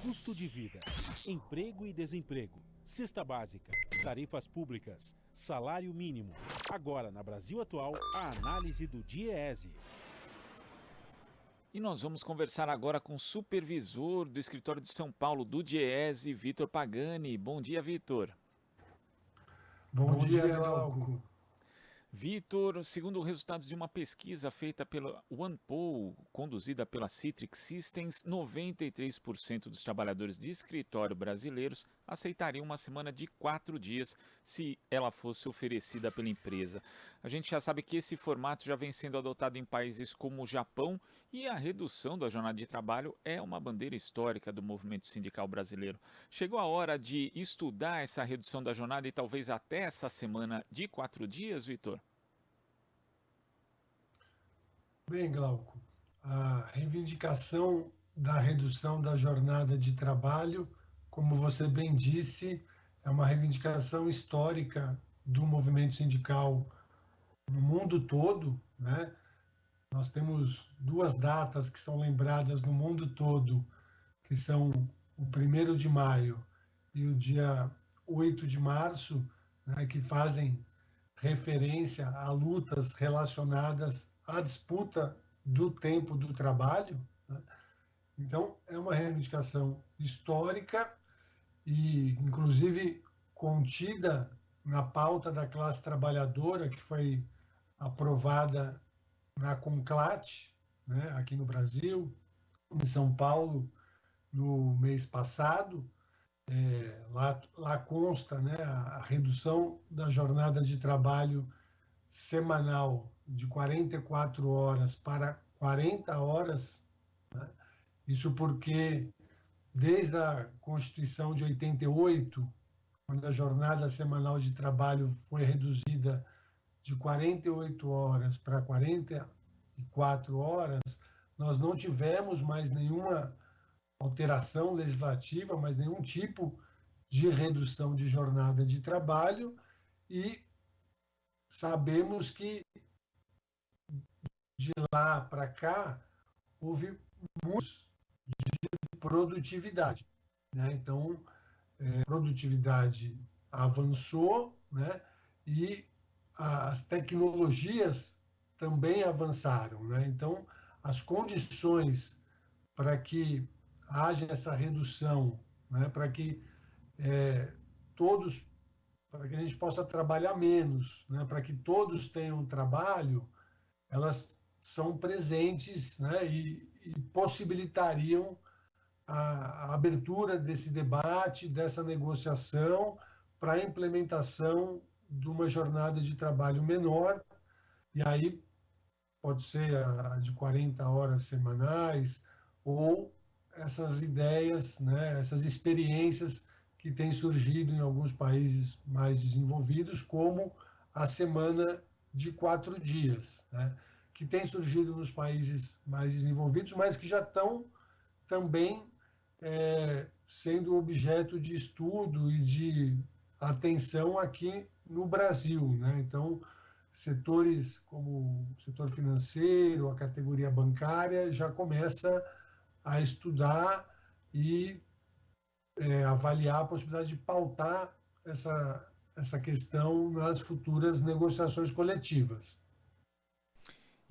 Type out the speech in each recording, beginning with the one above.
custo de vida, emprego e desemprego, cesta básica, tarifas públicas, salário mínimo. Agora, na Brasil Atual, a análise do DIEESE. E nós vamos conversar agora com o supervisor do escritório de São Paulo do DIEESE, Vitor Pagani. Bom dia, Vitor. Bom dia, Glauco. Vitor, segundo resultados de uma pesquisa feita pela OnePoll, conduzida pela Citrix Systems, 93% dos trabalhadores de escritório brasileiros aceitariam uma semana de 4 dias se ela fosse oferecida pela empresa. A gente já sabe que esse formato já vem sendo adotado em países como o Japão e a redução da jornada de trabalho é uma bandeira histórica do movimento sindical brasileiro. Chegou a hora de estudar essa redução da jornada e talvez até essa semana de 4 dias, Vitor? Bem, Glauco, a reivindicação da redução da jornada de trabalho, como você bem disse, é uma reivindicação histórica do movimento sindical no mundo todo, né? Nós temos 2 datas que são lembradas no mundo todo, que são o 1º de maio e o dia 8 de março, né, que fazem referência a lutas relacionadas à disputa do tempo do trabalho, né? Então, é uma reivindicação histórica e, inclusive, contida na pauta da classe trabalhadora, que foi aprovada na CONCLAT, né, aqui no Brasil, em São Paulo, no mês passado. Lá consta, né, a redução da jornada de trabalho semanal de 44 horas para 40 horas, né? Isso porque, desde a Constituição de 88, quando a jornada semanal de trabalho foi reduzida de 48 horas para 44 horas, nós não tivemos mais nenhuma alteração legislativa, mas nenhum tipo de redução de jornada de trabalho, e sabemos que de lá para cá houve muitos de produtividade, né? Então, a produtividade avançou, né? E as tecnologias também avançaram, né? Então, as condições para que haja essa redução, né? Para que para que a gente possa trabalhar menos, né? Para que todos tenham trabalho, elas são presentes, né? E possibilitariam a abertura desse debate, dessa negociação para a implementação de uma jornada de trabalho menor, e aí pode ser a de 40 horas semanais, ou essas ideias, né, essas experiências que têm surgido em alguns países mais desenvolvidos, como a semana de 4 dias, né, que tem surgido nos países mais desenvolvidos, mas que já estão também sendo objeto de estudo e de atenção aqui no Brasil, né? Então, setores como o setor financeiro, a categoria bancária, já começa a estudar e avaliar a possibilidade de pautar essa questão nas futuras negociações coletivas.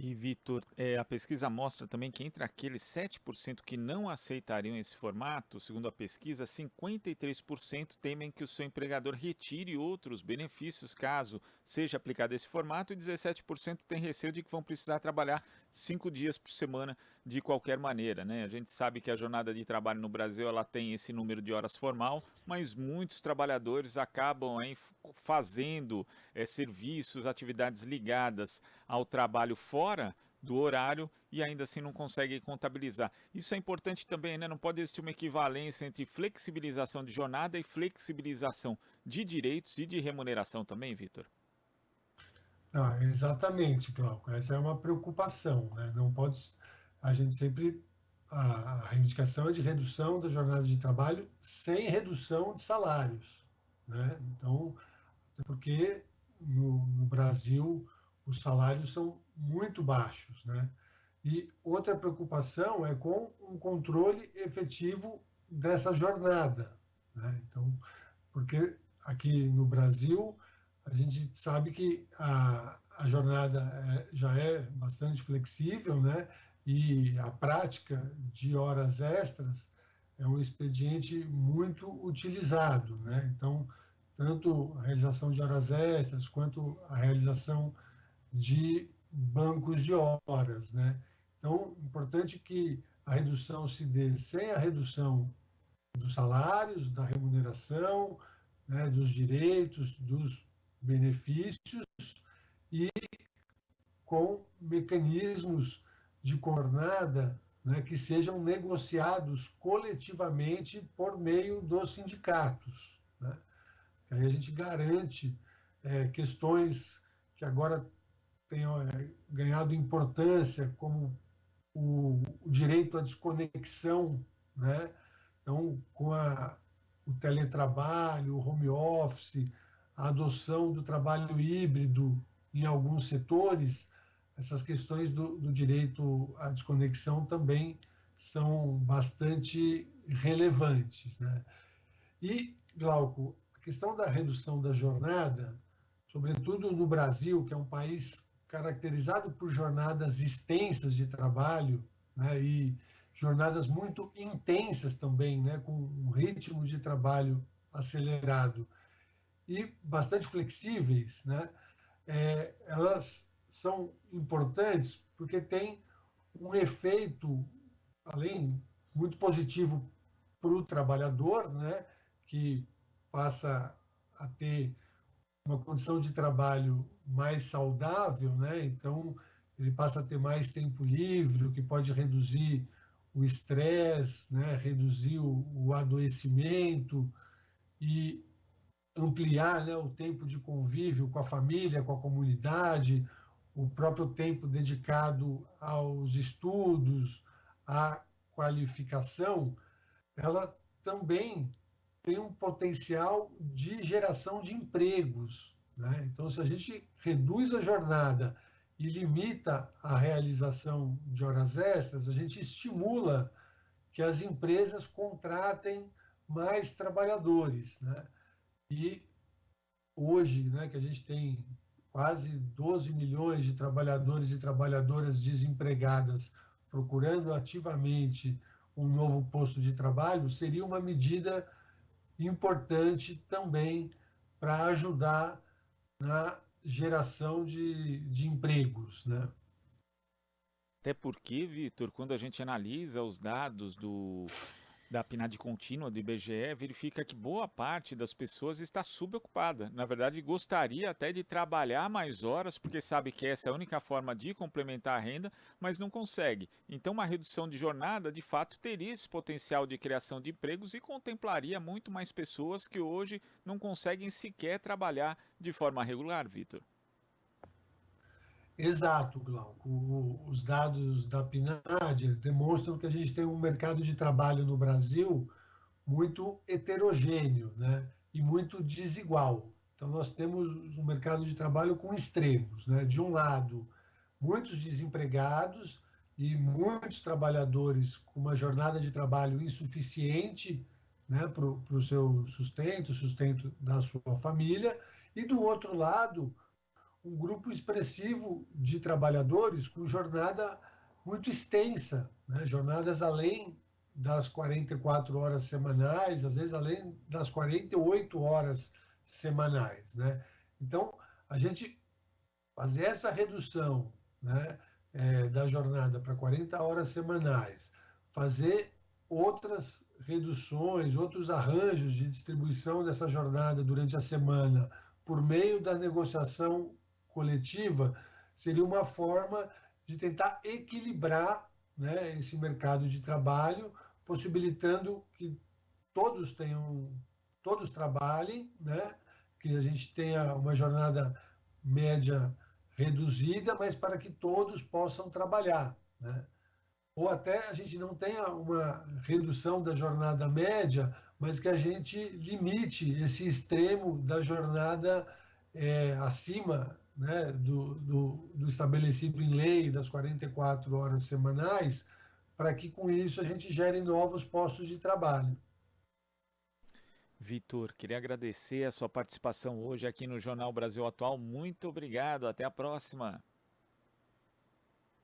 E, Vitor, a pesquisa mostra também que entre aqueles 7% que não aceitariam esse formato, segundo a pesquisa, 53% temem que o seu empregador retire outros benefícios caso seja aplicado esse formato, e 17% têm receio de que vão precisar trabalhar 5 dias por semana de qualquer maneira, né? A gente sabe que a jornada de trabalho no Brasil ela tem esse número de horas formal, mas muitos trabalhadores acabam fazendo serviços, atividades ligadas ao trabalho fora do horário e ainda assim não consegue contabilizar. Isso é importante também, né? Não pode existir uma equivalência entre flexibilização de jornada e flexibilização de direitos e de remuneração também, Vitor? Exatamente, Glauco. Essa é uma preocupação, né? Não pode. A gente sempre. A reivindicação é de redução da jornada de trabalho sem redução de salários, né? Então, porque no Brasil os salários são muito baixos, né? E outra preocupação é com um controle efetivo dessa jornada, né? Então, porque aqui no Brasil a gente sabe que a jornada já é bastante flexível, né? E a prática de horas extras é um expediente muito utilizado, né? Então, tanto a realização de horas extras quanto a realização de bancos de horas, né? Então, importante que a redução se dê sem a redução dos salários, da remuneração, né, dos direitos, dos benefícios e com mecanismos de jornada, né, que sejam negociados coletivamente por meio dos sindicatos, né? Aí a gente garante questões que agora tenham ganhado importância, como o direito à desconexão, né? Então, com o teletrabalho, o home office, a adoção do trabalho híbrido em alguns setores, essas questões do direito à desconexão também são bastante relevantes, né? E, Glauco, a questão da redução da jornada, sobretudo no Brasil, que é um país caracterizado por jornadas extensas de trabalho, né, e jornadas muito intensas também, né, com um ritmo de trabalho acelerado e bastante flexíveis, né, elas são importantes porque tem um efeito, além muito positivo para o trabalhador, né, que passa a ter uma condição de trabalho mais saudável, né? Então ele passa a ter mais tempo livre, o que pode reduzir o estresse, né? Reduzir o adoecimento e ampliar, né, o tempo de convívio com a família, com a comunidade, o próprio tempo dedicado aos estudos, à qualificação, ela também tem um potencial de geração de empregos, né? Então, se a gente reduz a jornada e limita a realização de horas extras, a gente estimula que as empresas contratem mais trabalhadores, né? E hoje, né, que a gente tem quase 12 milhões de trabalhadores e trabalhadoras desempregadas procurando ativamente um novo posto de trabalho, seria uma medida importante também para ajudar na geração de empregos, né? Até porque, Vitor, quando a gente analisa os dados da PNAD contínua do IBGE, verifica que boa parte das pessoas está subocupada. Na verdade, gostaria até de trabalhar mais horas, porque sabe que essa é a única forma de complementar a renda, mas não consegue. Então, uma redução de jornada, de fato, teria esse potencial de criação de empregos e contemplaria muito mais pessoas que hoje não conseguem sequer trabalhar de forma regular, Vitor. Exato, Glauco. Os dados da PNAD demonstram que a gente tem um mercado de trabalho no Brasil muito heterogêneo, né? E muito desigual. Então, nós temos um mercado de trabalho com extremos, né? De um lado, muitos desempregados e muitos trabalhadores com uma jornada de trabalho insuficiente, né, para o seu sustento da sua família, e do outro lado, um grupo expressivo de trabalhadores com jornada muito extensa, né? Jornadas além das 44 horas semanais, às vezes além das 48 horas semanais, né? Então, a gente fazer essa redução, né, da jornada para 40 horas semanais, fazer outras reduções, outros arranjos de distribuição dessa jornada durante a semana por meio da negociação coletiva, seria uma forma de tentar equilibrar, né, esse mercado de trabalho, possibilitando que todos trabalhem, né, que a gente tenha uma jornada média reduzida, mas para que todos possam trabalhar, né? Ou até a gente não tenha uma redução da jornada média, mas que a gente limite esse extremo da jornada acima, né, do estabelecido em lei das 44 horas semanais, para que com isso a gente gere novos postos de trabalho. Vitor, queria agradecer a sua participação hoje aqui no Jornal Brasil Atual. Muito obrigado, até a próxima.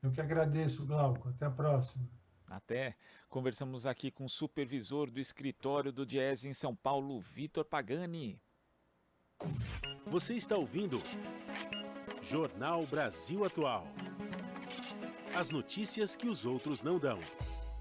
Eu que agradeço, Glauco. Até a próxima. Até. Conversamos aqui com o supervisor do escritório do Diese em São Paulo, Vitor Pagani. Você está ouvindo Jornal Brasil Atual. As notícias que os outros não dão.